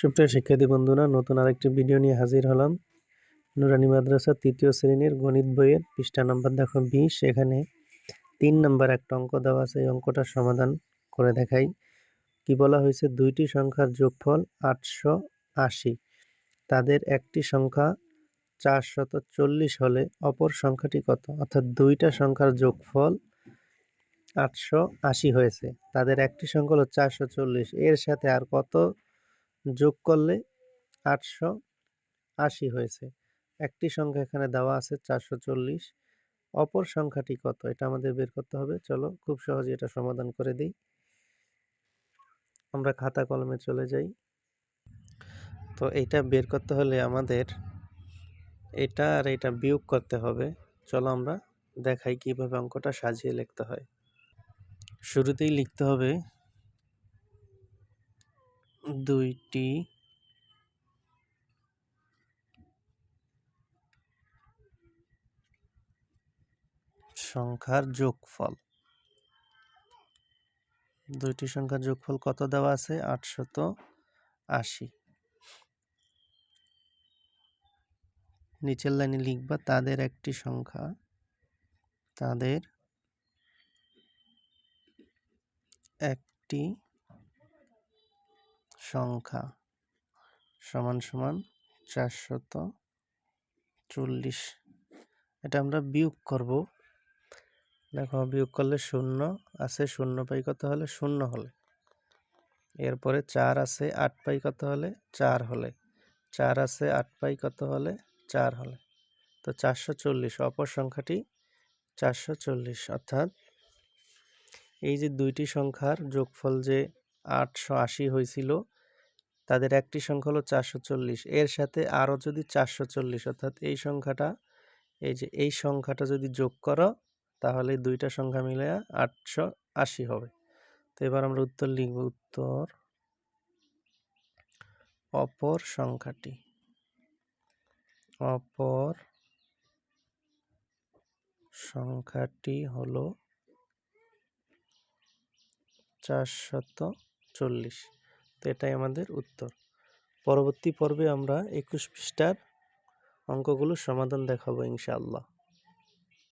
সুপ্রিয় শিক্ষার্থী বন্ধুরা, নতুন আরেকটি ভিডিও নিয়ে হাজির হলাম। নুরানি মাদ্রাসা তৃতীয় শ্রেণীর গণিত বইয়ের পৃষ্ঠা নম্বর দেখো 20। এখানে 3 নম্বর একটা অঙ্ক দেওয়া আছে। এই অঙ্কটার সমাধান করে দেখাই। কি বলা হয়েছে? দুইটি সংখ্যার যোগফল 880, তাদের একটি সংখ্যা 440 হলে অপর সংখ্যাটি কত? অর্থাৎ দুইটা সংখ্যার যোগফল 880 হয়েছে, তাদের একটি সংখ্যা হলো 440, এর সাথে আর কত যোগ করলে 880 হয়েছে? একটি সংখ্যা এখানে দেওয়া আছে 440, অপর সংখ্যাটি কত? এটা আমাদের বের করতে হবে। চলো খুব সহজে এটা সমাধান করে দিই। আমরা খাতা কলমে চলে যাই। তো এটা বের করতে হলে আমাদের এটা আর এটা বিয়োগ করতে হবে। চলো আমরা দেখাই কিভাবে অঙ্কটা সাজিয়ে লিখতে হয়। শুরুতেই লিখতে হবে দুইটি সংখ্যার যোগফল। দুইটি সংখ্যার যোগফল কত দেওয়া আছে? 880। নিচের লাইনে লিখবা তাদের একটি সংখ্যা, তাদের একটি সংখ্যা সমান সমান 440। এটা আমরা বিয়োগ করব। দেখো বিয়োগ করলে 0 আছে, 0 পাই কত হলে? 0 হলে। এরপরে 4 আছে, 8 পাই কত হলে? 4 হলে। 4 আছে, 8 পাই কত হলে? 4 হলে। তো 440, অপর সংখ্যাটি 440। অর্থাৎ এই যে দুইটি সংখ্যার যোগফল যে 880 হয়েছিল, তাদের একটি সংখ্যা হলো 440, এর সাথে আরও যদি 440, অর্থাৎ এই সংখ্যাটা, এই যে এই সংখ্যাটা যদি যোগ করো তাহলে দুইটা সংখ্যা মিলে 880 হবে। তো এবার আমরা উত্তর লিখব। উত্তর অপর সংখ্যাটি, অপর সংখ্যাটি হলো 440। তো এটাই আমাদের উত্তর। পরবর্তী পর্বে আমরা 21 পৃষ্ঠার অঙ্কগুলোর সমাধান দেখাবো ইনশাআল্লাহ।